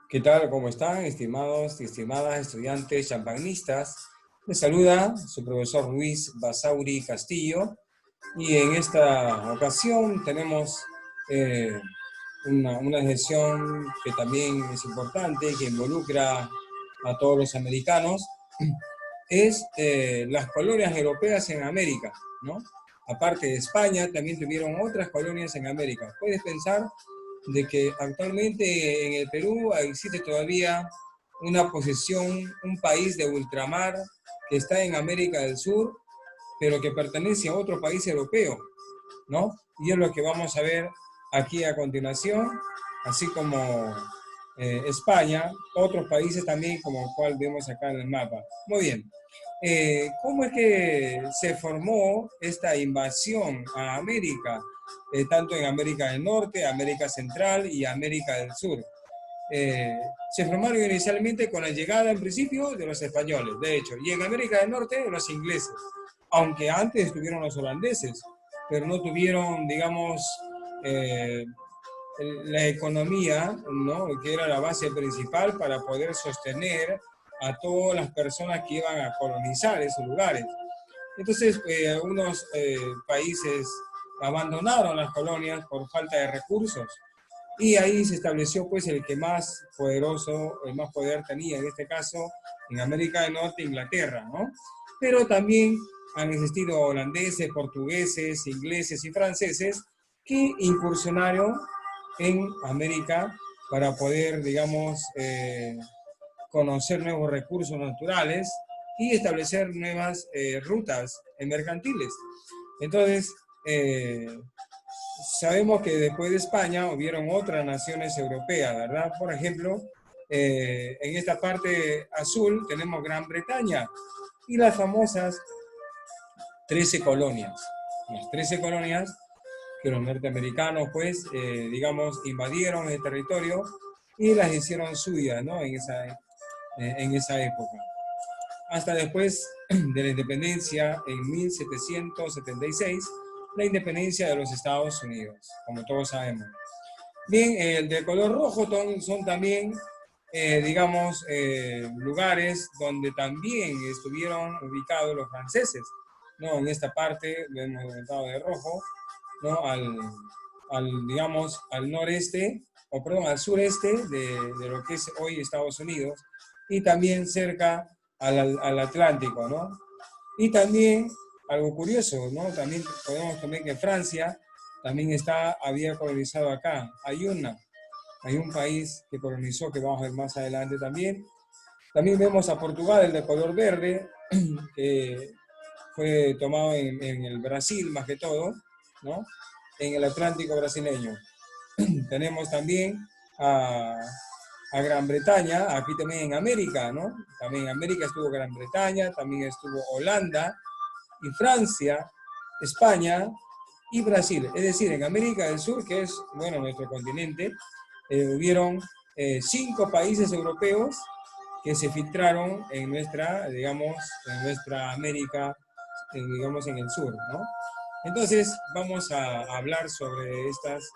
¿Qué tal? ¿Cómo están, estimados y estimadas estudiantes champanistas? Les saluda su profesor Luis Basauri Castillo y en esta ocasión tenemos eh, una sesión que también es importante, que involucra a todos los americanos, es las colonias europeas en América, ¿no? Aparte de España, también tuvieron otras colonias en América. Puedes pensar de que actualmente en el Perú existe todavía una posesión, un país de ultramar que está en América del Sur, pero que pertenece a otro país europeo, ¿no? Y es lo que vamos a ver aquí a continuación, así como España, otros países también, como el cual vemos acá en el mapa. Muy bien. ¿Cómo es que se formó esta invasión a América, tanto en América del Norte, América Central y América del Sur? Se formaron inicialmente con la llegada en principio de los españoles, de hecho, y en América del Norte los ingleses, aunque antes estuvieron los holandeses, pero no tuvieron, digamos, eh, la economía, ¿no? Que era la base principal para poder sostener a todas las personas que iban a colonizar esos lugares. Entonces, algunos países abandonaron las colonias por falta de recursos y ahí se estableció pues el que más poderoso, el más poder tenía, en este caso en América del Norte, Inglaterra, ¿no? Pero también han existido holandeses, portugueses, ingleses y franceses que incursionaron en América para poder, digamos, conocer nuevos recursos naturales y establecer nuevas rutas mercantiles. Entonces, sabemos que después de España hubieron otras naciones europeas, ¿verdad? Por ejemplo, en esta parte azul tenemos Gran Bretaña y las famosas 13 colonias. Las 13 colonias que los norteamericanos, pues, digamos, invadieron el territorio y las hicieron suyas, ¿no? En esa época. Hasta después de la independencia, en 1776, la independencia de los Estados Unidos, como todos sabemos. Bien, el de color rojo son también, digamos, lugares donde también estuvieron ubicados los franceses, ¿no? En esta parte lo hemos comentado de rojo, ¿no? Digamos, al noreste, o perdón, al sureste de lo que es hoy Estados Unidos, y también cerca al Atlántico, ¿no? Y también, algo curioso, ¿no? También podemos ver que Francia también había colonizado acá. Hay un país que colonizó, que vamos a ver más adelante también. También vemos a Portugal, el de color verde, que fue tomado en el Brasil más que todo, ¿no? En el Atlántico brasileño. Tenemos también a Gran Bretaña, aquí también en América, ¿no? También en América estuvo Gran Bretaña, también estuvo Holanda y Francia, España y Brasil. Es decir, en América del Sur, que es, bueno, nuestro continente, hubieron 5 países europeos que se filtraron en nuestra, digamos, en nuestra América, digamos, en el sur, ¿no? Entonces, vamos a hablar sobre estas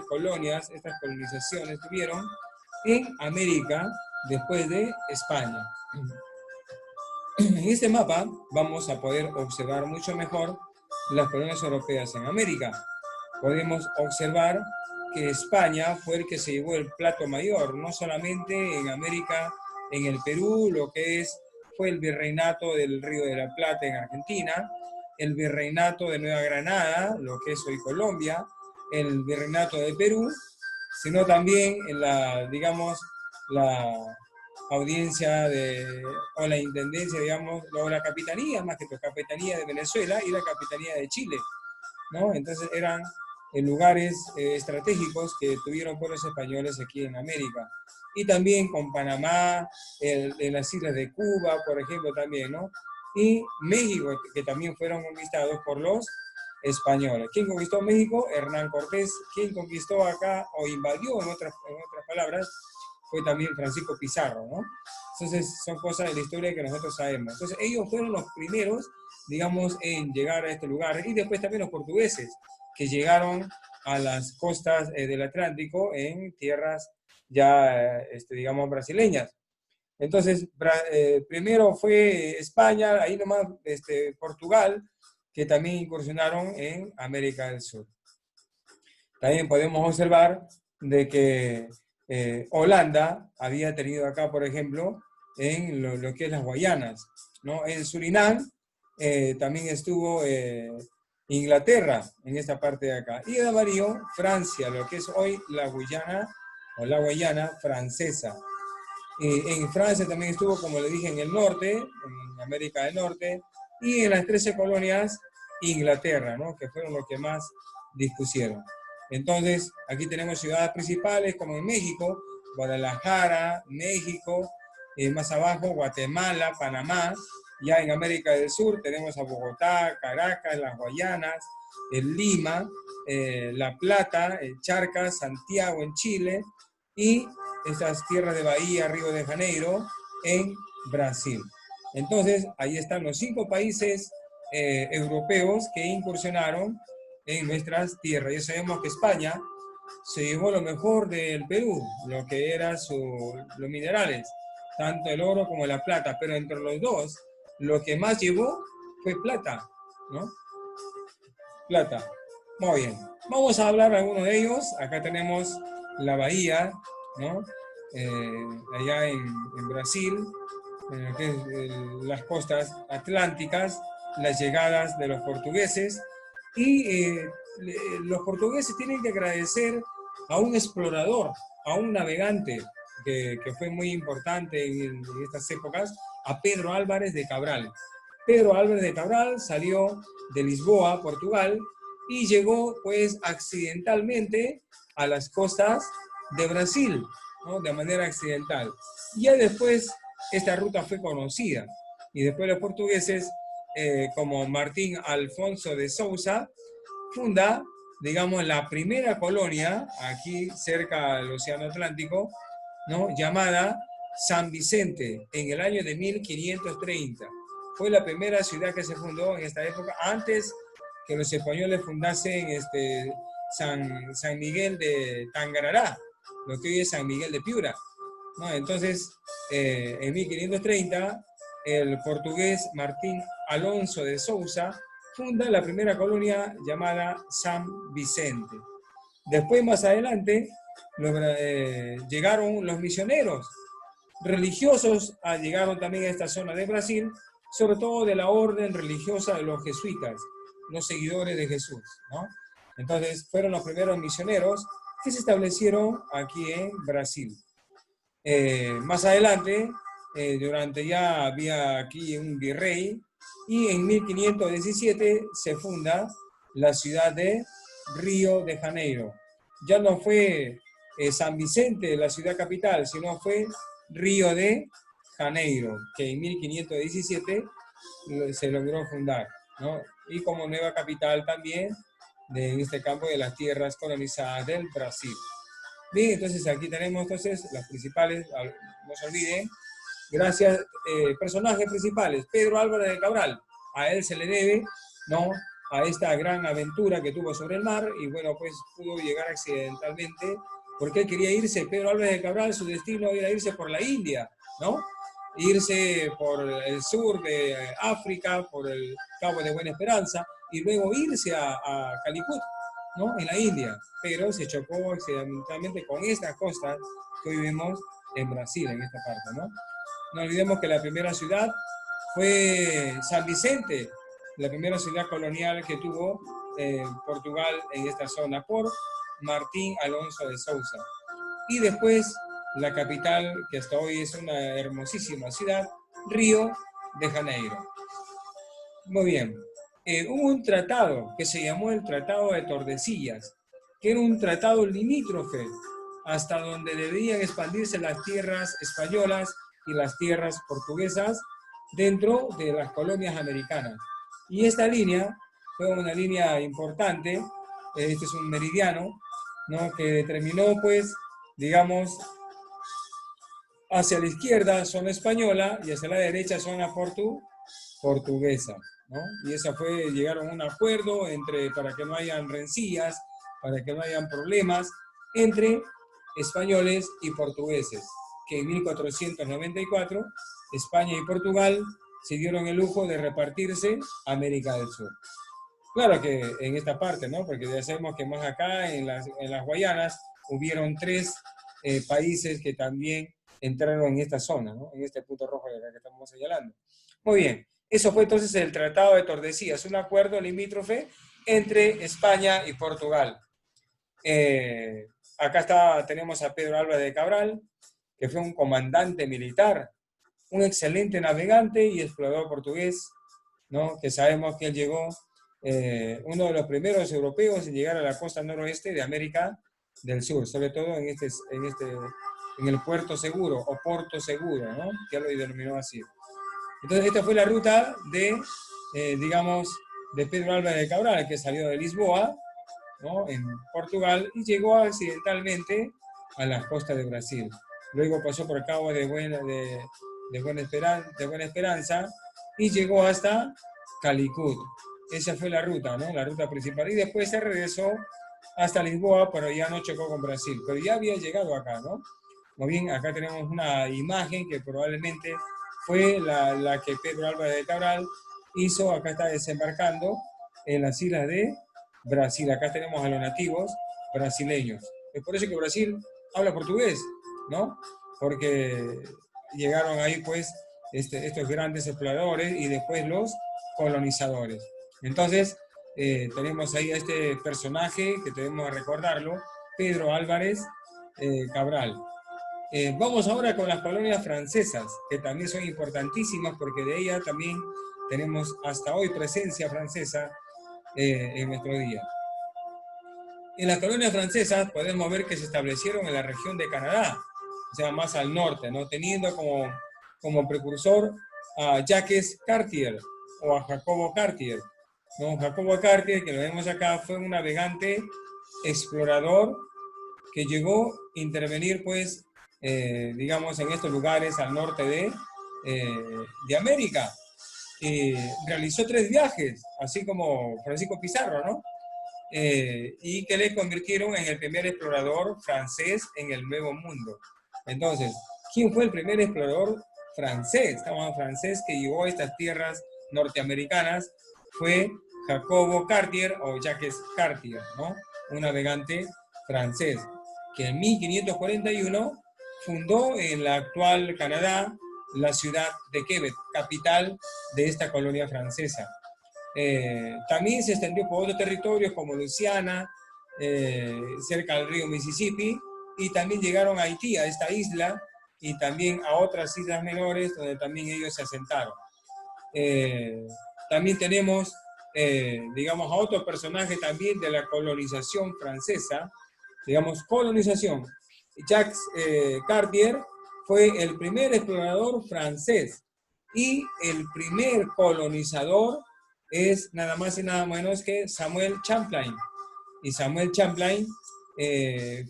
colonias, estas colonizaciones que hubieron en América después de España. En este mapa vamos a poder observar mucho mejor las colonias europeas en América. Podemos observar que España fue el que se llevó el plato mayor, no solamente en América, en el Perú, fue el virreinato del Río de la Plata en Argentina, el virreinato de Nueva Granada, lo que es hoy Colombia, el virreinato de Perú, sino también digamos, la audiencia o la intendencia, digamos, o la capitanía, más que la capitanía de Venezuela y la capitanía de Chile, ¿no? Entonces eran lugares estratégicos que tuvieron pueblos españoles aquí en América. Y también con Panamá, en las islas de Cuba, por ejemplo, también, ¿no? Y México, que también fueron conquistados por los españoles. ¿Quién conquistó México? Hernán Cortés. ¿Quién conquistó acá o invadió, en otras palabras, fue también Francisco Pizarro, ¿no? Entonces son cosas de la historia que nosotros sabemos. Entonces ellos fueron los primeros, digamos, en llegar a este lugar. Y después también los portugueses, que llegaron a las costas del Atlántico en tierras ya, digamos, brasileñas. Entonces, primero fue España, ahí nomás Portugal, que también incursionaron en América del Sur. También podemos observar de que Holanda había tenido acá, por ejemplo, en lo que es las Guayanas, ¿no? En Surinam también estuvo Inglaterra, en esta parte de acá. Y de amarillo, Francia, lo que es hoy la Guyana o la Guayana francesa. En Francia también estuvo, como le dije, en el norte, en América del Norte, y en las 13 colonias, Inglaterra, ¿no? Que fueron los que más dispusieron. Entonces, aquí tenemos ciudades principales, como en México, Guadalajara, México, más abajo, Guatemala, Panamá. Ya en América del Sur tenemos a Bogotá, Caracas, las Guayanas, Lima, La Plata, Charcas, Santiago en Chile, y estas tierras de Bahía, Río de Janeiro, en Brasil. Entonces, ahí están los 5 países europeos que incursionaron en nuestras tierras. Ya sabemos que España se llevó lo mejor del Perú, lo que eran los minerales, tanto el oro como la plata, pero entre los dos, lo que más llevó fue plata, ¿no? Plata. Muy bien. Vamos a hablar de algunos de ellos. Acá tenemos la bahía, ¿no? Allá en Brasil, que es, las costas atlánticas, las llegadas de los portugueses. Y los portugueses tienen que agradecer a un explorador, a un navegante que fue muy importante en estas épocas, a Pedro Álvares de Cabral. Pedro Álvares de Cabral salió de Lisboa, Portugal, y llegó pues accidentalmente a las costas de Brasil, ¿no? De manera accidental. Y ya después esta ruta fue conocida, y después los portugueses, como Martín Alfonso de Sousa, funda, digamos, la primera colonia aquí cerca del Océano Atlántico, ¿no? Llamada San Vicente, en el año de 1530. Fue la primera ciudad que se fundó en esta época, antes que los españoles fundasen San Miguel de Tangarará, lo que hoy es San Miguel de Piura, ¿no? Entonces, en 1530, el portugués Martín Alonso de Sousa funda la primera colonia llamada San Vicente. Después, más adelante, llegaron los misioneros religiosos, llegaron también a esta zona de Brasil, sobre todo de la orden religiosa de los jesuitas, los seguidores de Jesús, ¿no? Entonces, fueron los primeros misioneros que se establecieron aquí en Brasil. Más adelante, durante ya había aquí un virrey, y en 1517 se funda la ciudad de Río de Janeiro. Ya no fue San Vicente la ciudad capital, sino fue Río de Janeiro, que en 1517 se logró fundar, ¿no? Y como nueva capital también en este campo de las tierras colonizadas del Brasil. Bien, entonces aquí tenemos entonces las principales, no se olviden, gracias, personajes principales, Pedro Álvarez de Cabral, a él se le debe, ¿no?, a esta gran aventura que tuvo sobre el mar, y bueno, pues pudo llegar accidentalmente, porque él quería irse, Pedro Álvarez de Cabral, su destino era irse por la India, ¿no?, irse por el sur de África, por el Cabo de Buena Esperanza, y luego irse a Calicut, ¿no?, en la India, pero se chocó accidentalmente con estas costas que hoy vemos en Brasil, en esta parte, ¿no? No olvidemos que la primera ciudad fue San Vicente, la primera ciudad colonial que tuvo Portugal en esta zona, por Martín Alonso de Sousa. Y después la capital, que hasta hoy es una hermosísima ciudad, Río de Janeiro. Muy bien. Hubo un tratado que se llamó el Tratado de Tordesillas, que era un tratado limítrofe, hasta donde debían expandirse las tierras españolas y las tierras portuguesas dentro de las colonias americanas. Y esta línea fue una línea importante, este es un meridiano, ¿no?, que determinó, pues, digamos, hacia la izquierda zona española y hacia la derecha zona portuguesa, ¿no? Y esa fue, llegaron a un acuerdo para que no hayan rencillas, para que no hayan problemas entre españoles y portugueses, que en 1494 España y Portugal se dieron el lujo de repartirse América del Sur. Claro que en esta parte, ¿no? Porque ya sabemos que más acá, en las Guayanas, hubieron tres países que también entraron en esta zona, ¿no? En este punto rojo de la que estamos señalando. Muy bien, eso fue entonces el Tratado de Tordesillas, un acuerdo limítrofe entre España y Portugal. Acá tenemos a Pedro Álvarez de Cabral, que fue un comandante militar, un excelente navegante y explorador portugués, ¿no? Que sabemos que él llegó, uno de los primeros europeos en llegar a la costa noroeste de América del Sur, sobre todo en el Puerto Seguro, o Porto Seguro, ¿no? Que lo denominó así. Entonces, esta fue la ruta digamos, de Pedro Álvarez de Cabral, que salió de Lisboa, ¿no? En Portugal, y llegó accidentalmente a las costas de Brasil. Luego pasó por Cabo de Buena Esperanza y llegó hasta Calicut. Esa fue la ruta, ¿no? La ruta principal. Y después se regresó hasta Lisboa, pero ya no chocó con Brasil. Pero ya había llegado acá, ¿no? Muy bien, acá tenemos una imagen que probablemente fue la que Pedro Álvarez de Cabral hizo. Acá está desembarcando en las islas de Brasil. Acá tenemos a los nativos brasileños. Es por eso que Brasil habla portugués, ¿no? Porque llegaron ahí, pues, estos grandes exploradores y después los colonizadores. Entonces, tenemos ahí a este personaje que debemos recordarlo, Pedro Álvarez Cabral. Vamos ahora con las colonias francesas, que también son importantísimas porque de ellas también tenemos hasta hoy presencia francesa en nuestro día. En las colonias francesas podemos ver que se establecieron en la región de Canadá, o sea, más al norte, ¿no? Teniendo como precursor a Jacques Cartier o a Jacobo Cartier, ¿no? Jacobo Cartier, que lo vemos acá, fue un navegante explorador que llegó a intervenir, pues, digamos, en estos lugares al norte de América. Realizó 3 viajes, así como Francisco Pizarro, ¿no? Y que le convirtieron en el primer explorador francés en el Nuevo Mundo. Entonces, ¿quién fue el primer explorador francés? Estamos hablando francés que llegó a estas tierras norteamericanas. Fue Jacobo Cartier o Jacques Cartier, ¿no? Un navegante francés que en 1541 fundó en la actual Canadá la ciudad de Quebec, capital de esta colonia francesa. También se extendió por otros territorios como Luisiana, cerca del río Mississippi, y también llegaron a Haití, a esta isla, y también a otras islas menores donde también ellos se asentaron. También tenemos, digamos, a otro personaje también de la colonización francesa, digamos, colonización. Jacques Cartier fue el primer explorador francés y el primer colonizador es nada más y nada menos que Samuel Champlain. Y Samuel Champlain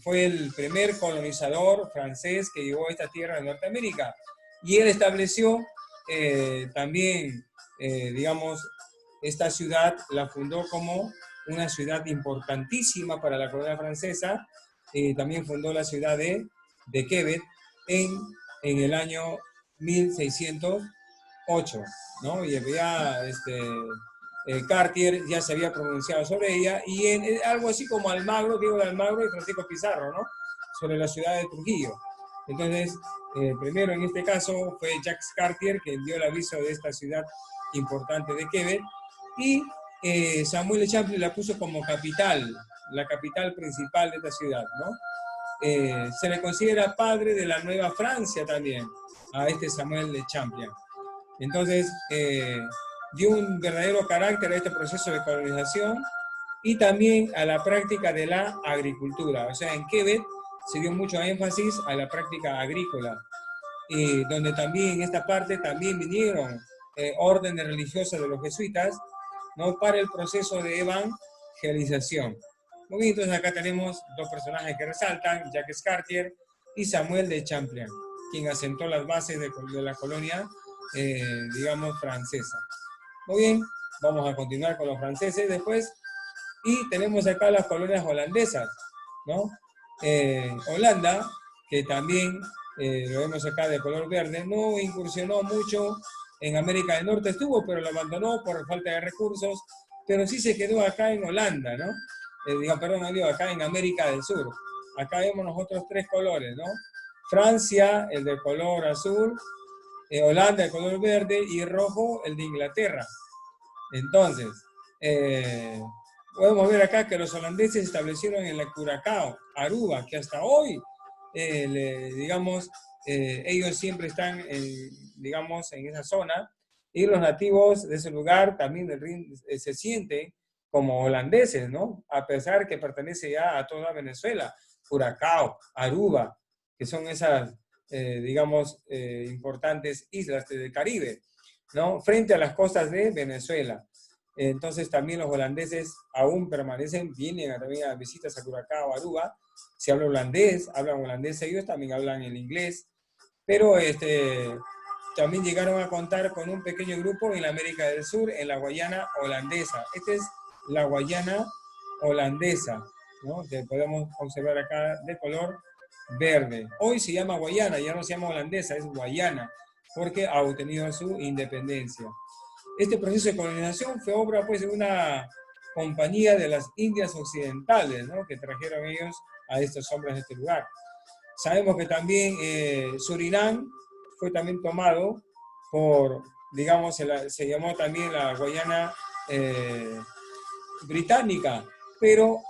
fue el primer colonizador francés que llegó a esta tierra de Norteamérica. Y él estableció también, digamos, esta ciudad la fundó como una ciudad importantísima para la colonia francesa. También fundó la ciudad de Quebec en el año 1608, ¿no? Y ya Cartier ya se había pronunciado sobre ella, y algo así como Almagro, Diego de Almagro y Francisco Pizarro, ¿no? Sobre la ciudad de Trujillo. Entonces, primero en este caso fue Jacques Cartier quien dio el aviso de esta ciudad importante de Quebec, y Samuel Champlain la puso como capital, la capital principal de esta ciudad, ¿no? Se le considera padre de la Nueva Francia también, a este Samuel de Champlain. Entonces, dio un verdadero carácter a este proceso de colonización y también a la práctica de la agricultura. O sea, en Quebec se dio mucho énfasis a la práctica agrícola, donde también en esta parte también vinieron órdenes religiosas de los jesuitas, ¿no? Para el proceso de evangelización. Muy bien, entonces acá tenemos dos personajes que resaltan, Jacques Cartier y Samuel de Champlain, quien asentó las bases de la colonia, digamos, francesa. Muy bien, vamos a continuar con los franceses después. Y tenemos acá las colonias holandesas, ¿no? Holanda, que también lo vemos acá de color verde, no incursionó mucho en América del Norte, estuvo, pero lo abandonó por falta de recursos, pero sí se quedó acá en Holanda, ¿no? Perdón, digo, acá en América del Sur. Acá vemos nosotros tres colores, ¿no? Francia, el de color azul, Holanda, el color verde, y rojo, el de Inglaterra. Entonces, podemos ver acá que los holandeses se establecieron en la Curacao, Aruba, que hasta hoy, ellos siempre están, digamos, en esa zona, y los nativos de ese lugar también se sienten como holandeses, ¿no? A pesar que pertenece ya a toda Venezuela, Curacao, Aruba, que son esas, importantes islas del Caribe, ¿no? Frente a las costas de Venezuela. Entonces también los holandeses aún permanecen, vienen también a visitas a Curacao, Aruba. Se habla holandés, hablan holandés ellos, también hablan el inglés, pero también llegaron a contar con un pequeño grupo en la América del Sur, en la Guayana holandesa. Esta es la Guayana holandesa, ¿no? Que podemos observar acá de color verde. Hoy se llama Guayana, ya no se llama holandesa, es Guayana, porque ha obtenido su independencia. Este proceso de colonización fue obra pues de una compañía de las Indias Occidentales, ¿no? Que trajeron ellos a estos hombres de este lugar. Sabemos que también Surinam fue también tomado por, digamos, se llamó también la Guayana británica, pero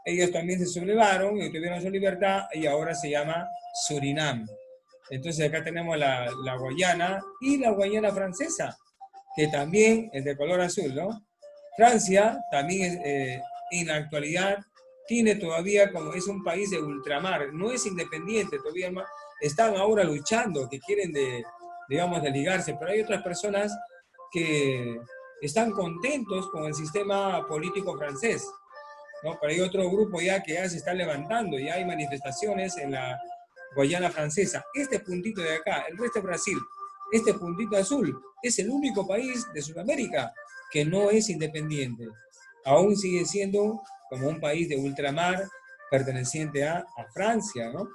ellos también se sublevaron y tuvieron su libertad y ahora se llama Surinam. Entonces acá tenemos la Guayana y la Guayana francesa, que también es de color azul, ¿no? Francia también en la actualidad tiene todavía, como es un país de ultramar, no es independiente, todavía están ahora luchando, que quieren desligarse, pero hay otras personas que están contentos con el sistema político francés, ¿no? Pero hay otro grupo que ya se está levantando, ya hay manifestaciones en la Guayana francesa. Este puntito de acá, el resto de Brasil, este puntito azul, es el único país de Sudamérica que no es independiente. Aún sigue siendo como un país de ultramar perteneciente a Francia, ¿no?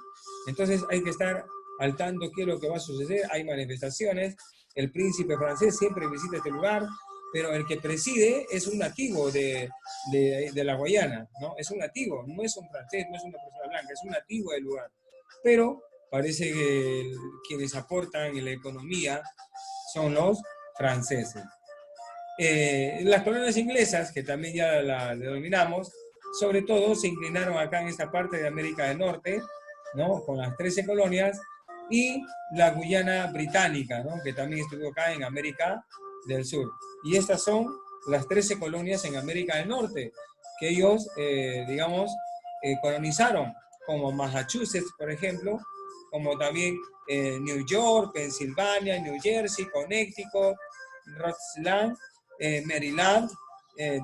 Entonces hay que estar al tanto qué es lo que va a suceder. Hay manifestaciones, el príncipe francés siempre visita este lugar, pero el que preside es un nativo de la Guayana, ¿no? Es un nativo, no es un francés, no es una persona blanca, es un nativo del lugar. Pero parece que quienes aportan en la economía son los franceses. Las colonias inglesas, que también ya la denominamos, sobre todo se inclinaron acá en esta parte de América del Norte, ¿no? Con las 13 colonias, y la Guyana británica, ¿no? Que también estuvo acá en América del Sur. Y estas son las 13 colonias en América del Norte, que ellos, colonizaron, como Massachusetts, por ejemplo, como también New York, Pensilvania, New Jersey, Connecticut, Rhode Island, Maryland,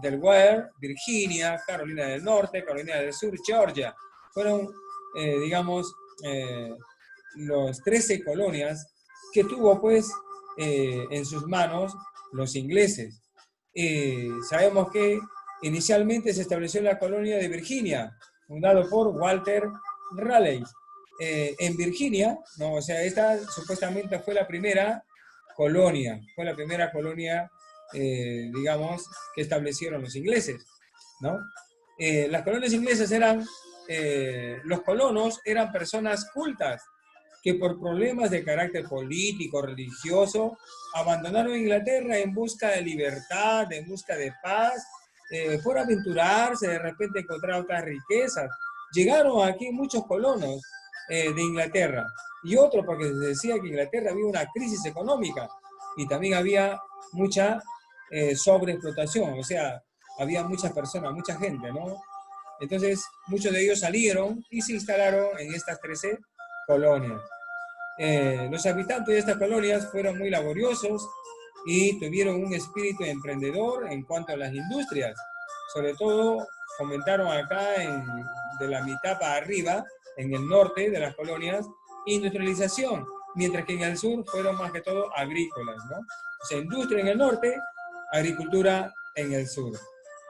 Delaware, Virginia, Carolina del Norte, Carolina del Sur, Georgia. Fueron, los 13 colonias que tuvo pues en sus manos los ingleses. Sabemos que inicialmente se estableció la colonia de Virginia, fundado por Walter Raleigh. En Virginia, ¿no? O sea, esta supuestamente fue la primera colonia, que establecieron los ingleses, ¿no? Las colonias inglesas los colonos eran personas cultas que por problemas de carácter político, religioso, abandonaron Inglaterra en busca de libertad, en busca de paz, por aventurarse, de repente encontrar otras riquezas. Llegaron aquí muchos colonos de Inglaterra y otros porque se decía que en Inglaterra había una crisis económica y también había mucha sobreexplotación, o sea, había muchas personas, mucha gente, ¿no? Entonces, muchos de ellos salieron y se instalaron en estas 13 colonias. Los habitantes de estas colonias fueron muy laboriosos y tuvieron un espíritu emprendedor en cuanto a las industrias. Sobre todo, fomentaron acá, de la mitad para arriba, en el norte de las colonias, industrialización, mientras que en el sur fueron más que todo agrícolas, ¿no? O sea, industria en el norte, agricultura en el sur.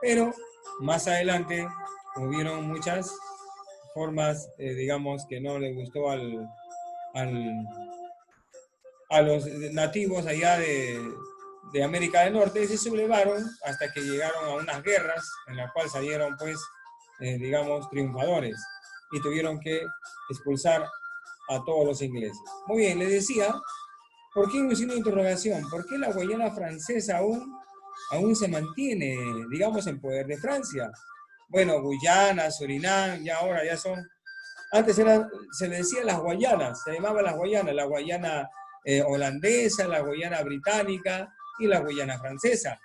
Pero más adelante hubieron muchas formas, digamos, que no le gustó a los nativos allá de América del Norte, y se sublevaron hasta que llegaron a unas guerras en las cuales salieron, pues, digamos, triunfadores y tuvieron que expulsar a todos los ingleses. Muy bien, le decía, ¿por qué una interrogación? ¿Por qué la Guayana Francesa aún se mantiene, digamos, en poder de Francia? Bueno, Guyana, Surinam, ya ahora ya son... Antes se le decía las Guayanas, se llamaban las Guayanas, la Guayana holandesa, la Guayana británica y la Guayana francesa.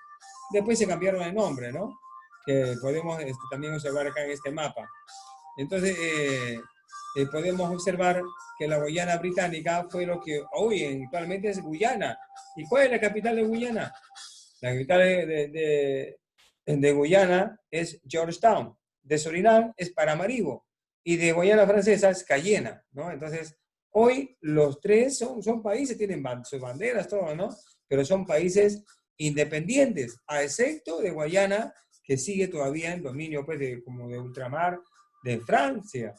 Después se cambiaron el nombre, ¿no? Que podemos también observar acá en este mapa. Entonces, podemos observar que la Guayana británica fue lo que hoy actualmente es Guyana. ¿Y cuál es la capital de Guyana? La capital de Guyana es Georgetown, de Surinam es Paramaribo y de Guayana Francesa es Cayena, ¿no? Entonces, hoy los tres son países, tienen sus banderas, todo, ¿no? Pero son países independientes, a excepto de Guayana, que sigue todavía en dominio, pues, como de ultramar de Francia.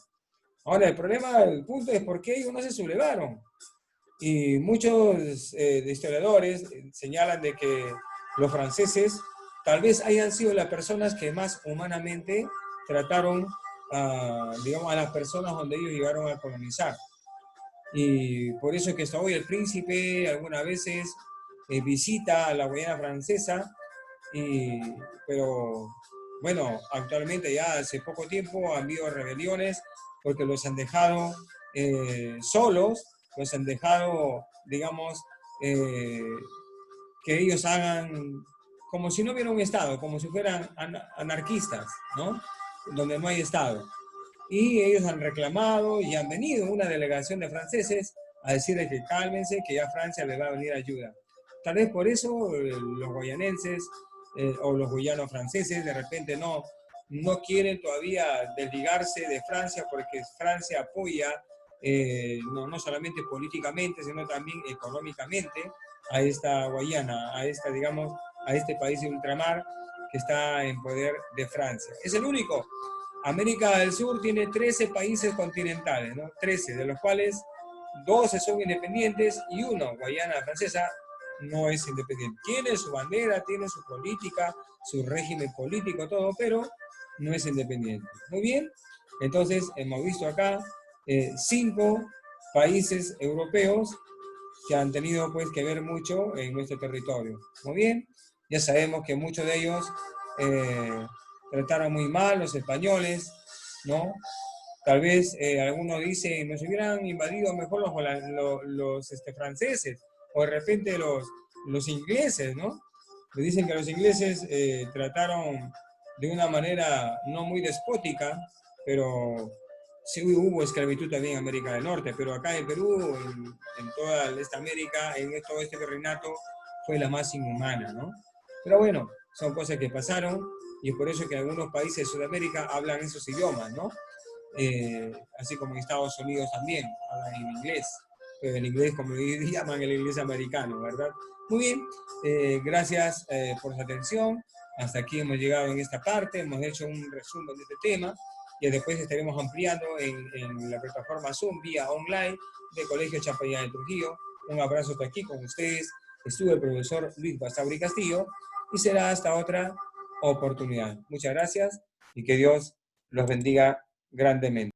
Ahora, el punto es por qué ellos no se sublevaron. Y muchos historiadores señalan de que los franceses tal vez hayan sido las personas que más humanamente trataron, digamos, a las personas donde ellos llegaron a colonizar. Y por eso es que hasta hoy el príncipe algunas veces visita a la Guayana Francesa, pero bueno, actualmente ya hace poco tiempo han habido rebeliones porque los han dejado solos, los han dejado, digamos, que ellos hagan como si no hubiera un Estado, como si fueran anarquistas, ¿no? Donde no hay Estado. Y ellos han reclamado y han venido una delegación de franceses a decirles que cálmense, que ya Francia les va a venir ayuda. Tal vez por eso los guayanenses o los guyanos franceses de repente no quieren todavía desligarse de Francia porque Francia apoya no solamente políticamente, sino también económicamente a esta Guayana, digamos, a este país de ultramar que está en poder de Francia. Es el único. América del Sur tiene 13 países continentales, ¿no? 13, de los cuales 12 son independientes y uno, Guayana Francesa, no es independiente. Tiene su bandera, tiene su política, su régimen político, todo, pero no es independiente. Muy bien, entonces hemos visto acá 5 países europeos que han tenido, pues, que ver mucho en nuestro territorio. Muy bien, ya sabemos que muchos de ellos trataron muy mal los españoles, ¿no? Tal vez algunos dicen, nos hubieran invadido mejor los franceses, o de repente los ingleses, ¿no? Le dicen que los ingleses trataron de una manera no muy despótica, pero sí hubo esclavitud también en América del Norte, pero acá en Perú, en toda esta América, en todo este virreinato, fue la más inhumana, ¿no? Pero bueno, son cosas que pasaron, y es por eso que algunos países de Sudamérica hablan esos idiomas, ¿no? Así como en Estados Unidos también, hablan en inglés, pero el inglés, como llaman, el inglés americano, ¿verdad? Muy bien, gracias por su atención. Hasta aquí hemos llegado en esta parte, hemos hecho un resumen de este tema, y después estaremos ampliando en la plataforma Zoom, vía online, de Colegio Champañán de Trujillo. Un abrazo hasta aquí con ustedes. Estuvo el profesor Luis Basauri Castillo, y será hasta otra oportunidad. Muchas gracias y que Dios los bendiga grandemente.